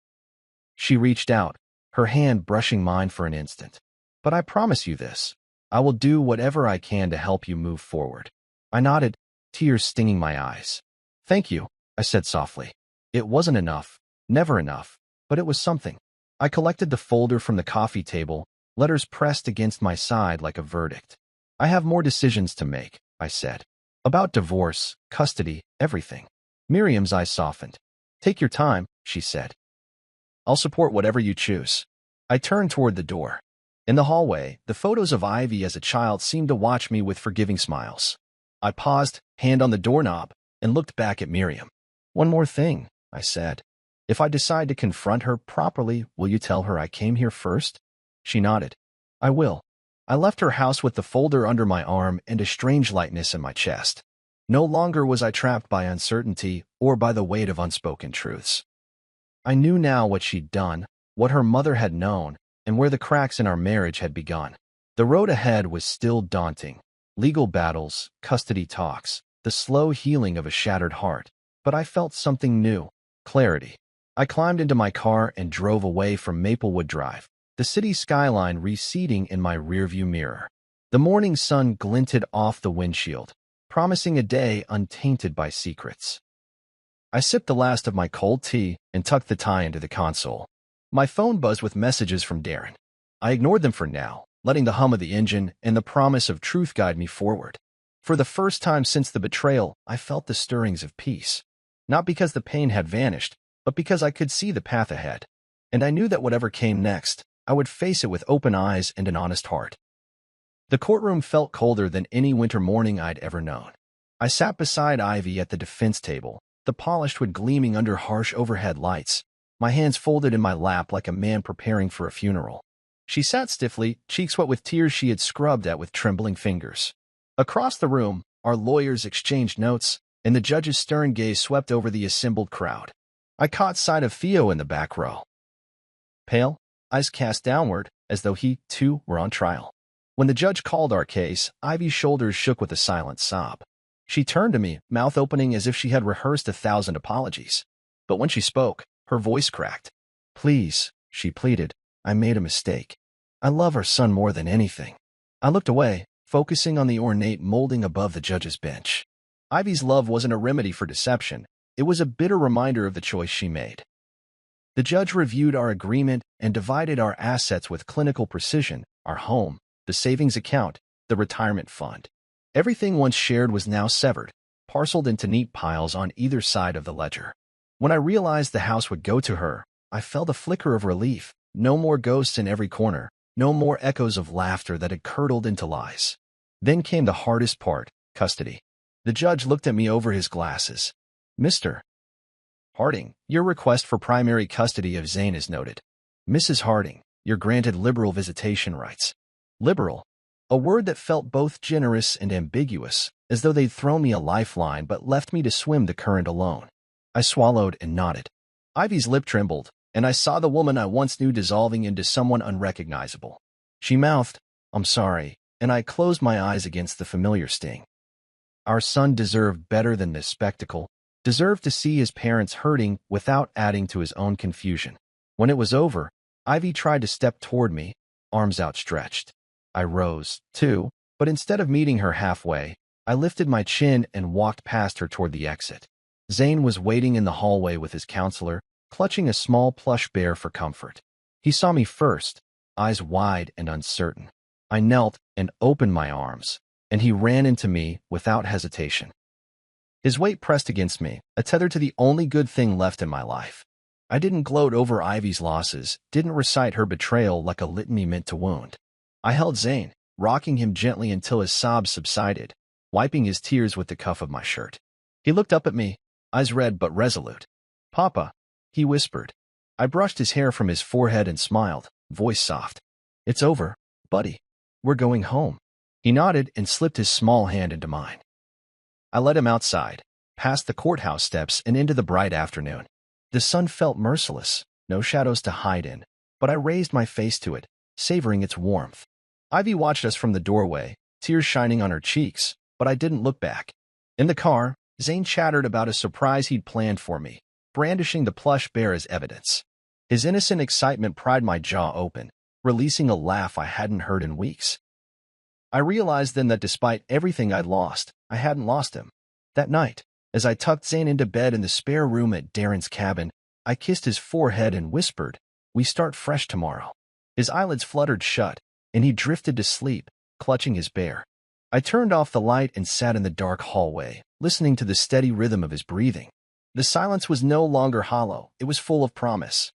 She reached out, her hand brushing mine for an instant. But I promise you this. I will do whatever I can to help you move forward. I nodded, tears stinging my eyes. Thank you, I said softly. It wasn't enough, never enough, but it was something. I collected the folder from the coffee table, letters pressed against my side like a verdict. I have more decisions to make, I said. About divorce, custody, everything. Miriam's eyes softened. Take your time, she said. I'll support whatever you choose. I turned toward the door. In the hallway, the photos of Ivy as a child seemed to watch me with forgiving smiles. I paused, hand on the doorknob, and looked back at Miriam. One more thing, I said. If I decide to confront her properly, will you tell her I came here first? She nodded. I will. I left her house with the folder under my arm and a strange lightness in my chest. No longer was I trapped by uncertainty or by the weight of unspoken truths. I knew now what she'd done, what her mother had known, and where the cracks in our marriage had begun. The road ahead was still daunting. Legal battles, custody talks, the slow healing of a shattered heart. But I felt something new, clarity. I climbed into my car and drove away from Maplewood Drive, the city skyline receding in my rearview mirror. The morning sun glinted off the windshield, promising a day untainted by secrets. I sipped the last of my cold tea and tucked the tie into the console. My phone buzzed with messages from Darren. I ignored them for now, letting the hum of the engine and the promise of truth guide me forward. For the first time since the betrayal, I felt the stirrings of peace. Not because the pain had vanished, but because I could see the path ahead. And I knew that whatever came next, I would face it with open eyes and an honest heart. The courtroom felt colder than any winter morning I'd ever known. I sat beside Ivy at the defense table, the polished wood gleaming under harsh overhead lights, my hands folded in my lap like a man preparing for a funeral. She sat stiffly, cheeks wet with tears she had scrubbed at with trembling fingers. Across the room, our lawyers exchanged notes, and the judge's stern gaze swept over the assembled crowd. I caught sight of Theo in the back row. Pale, eyes cast downward, as though he, too, were on trial. When the judge called our case, Ivy's shoulders shook with a silent sob. She turned to me, mouth opening as if she had rehearsed 1,000 apologies. But when she spoke, her voice cracked. Please, she pleaded, I made a mistake. I love our son more than anything. I looked away, focusing on the ornate molding above the judge's bench. Ivy's love wasn't a remedy for deception. It was a bitter reminder of the choice she made. The judge reviewed our agreement and divided our assets with clinical precision, our home, the savings account, the retirement fund. Everything once shared was now severed, parceled into neat piles on either side of the ledger. When I realized the house would go to her, I felt a flicker of relief. No more ghosts in every corner, no more echoes of laughter that had curdled into lies. Then came the hardest part, custody. The judge looked at me over his glasses. Mr. Harding, your request for primary custody of Zane is noted. Mrs. Harding, you're granted liberal visitation rights. Liberal, a word that felt both generous and ambiguous, as though they'd thrown me a lifeline but left me to swim the current alone. I swallowed and nodded. Ivy's lip trembled, and I saw the woman I once knew dissolving into someone unrecognizable. She mouthed, I'm sorry, and I closed my eyes against the familiar sting. Our son deserved better than this spectacle, deserved to see his parents hurting without adding to his own confusion. When it was over, Ivy tried to step toward me, arms outstretched. I rose, too, but instead of meeting her halfway, I lifted my chin and walked past her toward the exit. Zane was waiting in the hallway with his counselor, clutching a small plush bear for comfort. He saw me first, eyes wide and uncertain. I knelt and opened my arms, and he ran into me without hesitation. His weight pressed against me, a tether to the only good thing left in my life. I didn't gloat over Ivy's losses, didn't recite her betrayal like a litany meant to wound. I held Zane, rocking him gently until his sobs subsided, wiping his tears with the cuff of my shirt. He looked up at me, eyes red but resolute. "Papa," he whispered. I brushed his hair from his forehead and smiled, voice soft. "It's over, buddy. We're going home." He nodded and slipped his small hand into mine. I led him outside, past the courthouse steps and into the bright afternoon. The sun felt merciless, no shadows to hide in, but I raised my face to it, savoring its warmth. Ivy watched us from the doorway, tears shining on her cheeks, but I didn't look back. In the car, Zane chattered about a surprise he'd planned for me, brandishing the plush bear as evidence. His innocent excitement pried my jaw open, releasing a laugh I hadn't heard in weeks. I realized then that despite everything I'd lost, I hadn't lost him. That night, as I tucked Zane into bed in the spare room at Darren's cabin, I kissed his forehead and whispered, "We start fresh tomorrow." His eyelids fluttered shut, and he drifted to sleep, clutching his bear. I turned off the light and sat in the dark hallway, listening to the steady rhythm of his breathing. The silence was no longer hollow, it was full of promise.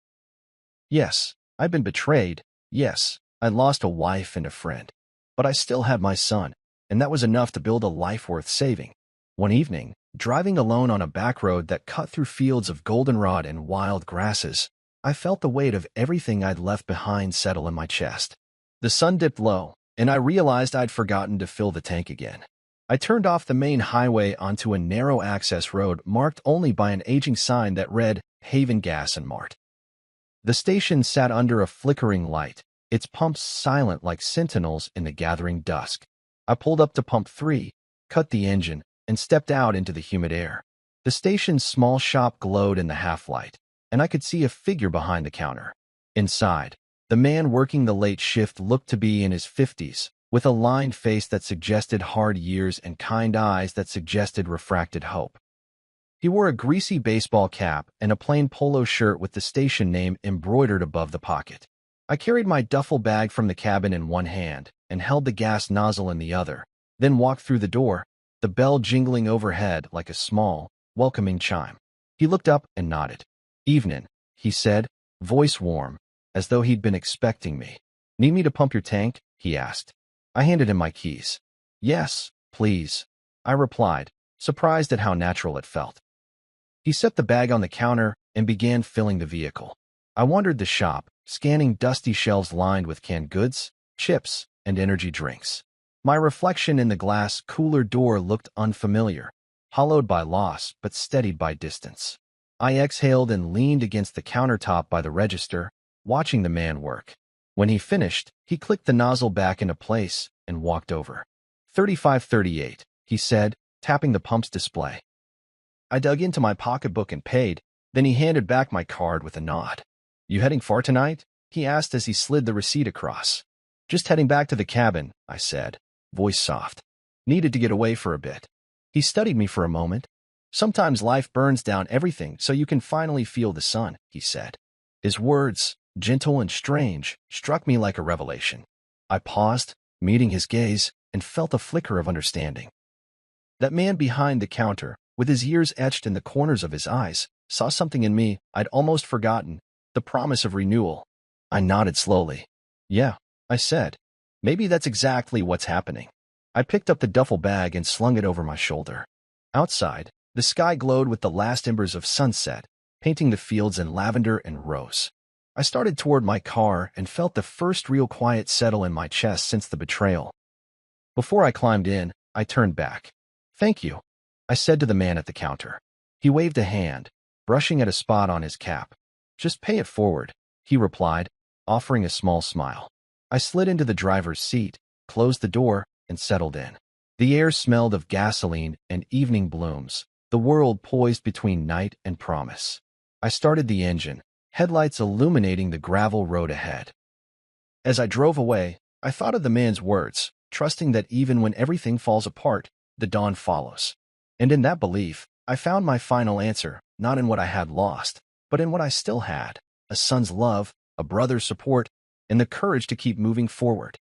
Yes, I'd been betrayed. Yes, I lost a wife and a friend. But I still had my son, and that was enough to build a life worth saving. One evening, driving alone on a back road that cut through fields of goldenrod and wild grasses, I felt the weight of everything I'd left behind settle in my chest. The sun dipped low, and I realized I'd forgotten to fill the tank again. I turned off the main highway onto a narrow access road marked only by an aging sign that read Haven Gas and Mart. The station sat under a flickering light, its pumps silent like sentinels in the gathering dusk. I pulled up to pump 3, cut the engine, and stepped out into the humid air. The station's small shop glowed in the half-light, and I could see a figure behind the counter. Inside, the man working the late shift looked to be in his 50s, with a lined face that suggested hard years and kind eyes that suggested refracted hope. He wore a greasy baseball cap and a plain polo shirt with the station name embroidered above the pocket. I carried my duffel bag from the cabin in one hand and held the gas nozzle in the other, then walked through the door, the bell jingling overhead like a small, welcoming chime. He looked up and nodded. "Evenin'," he said, voice warm, as though he'd been expecting me. "Need me to pump your tank?" he asked. I handed him my keys. "Yes, please," I replied, surprised at how natural it felt. He set the bag on the counter and began filling the vehicle. I wandered the shop, scanning dusty shelves lined with canned goods, chips, and energy drinks. My reflection in the glass cooler door looked unfamiliar, hollowed by loss but steadied by distance. I exhaled and leaned against the countertop by the register, watching the man work. When he finished, he clicked the nozzle back into place and walked over. 3538, he said, tapping the pump's display. I dug into my pocketbook and paid, then he handed back my card with a nod. "You heading far tonight?" he asked as he slid the receipt across. "Just heading back to the cabin," I said, voice soft. "Needed to get away for a bit." He studied me for a moment. "Sometimes life burns down everything so you can finally feel the sun," he said. His words, gentle and strange, struck me like a revelation. I paused, meeting his gaze, and felt a flicker of understanding. That man behind the counter, with his ears etched in the corners of his eyes, saw something in me I'd almost forgotten, the promise of renewal. I nodded slowly. "Yeah," I said. "Maybe that's exactly what's happening." I picked up the duffel bag and slung it over my shoulder. Outside, the sky glowed with the last embers of sunset, painting the fields in lavender and rose. I started toward my car and felt the first real quiet settle in my chest since the betrayal. Before I climbed in, I turned back. "Thank you," I said to the man at the counter. He waved a hand, brushing at a spot on his cap. "Just pay it forward," he replied, offering a small smile. I slid into the driver's seat, closed the door, and settled in. The air smelled of gasoline and evening blooms, the world poised between night and promise. I started the engine, headlights illuminating the gravel road ahead. As I drove away, I thought of the man's words, trusting that even when everything falls apart, the dawn follows. And in that belief, I found my final answer, not in what I had lost, but in what I still had: a son's love, a brother's support, and the courage to keep moving forward.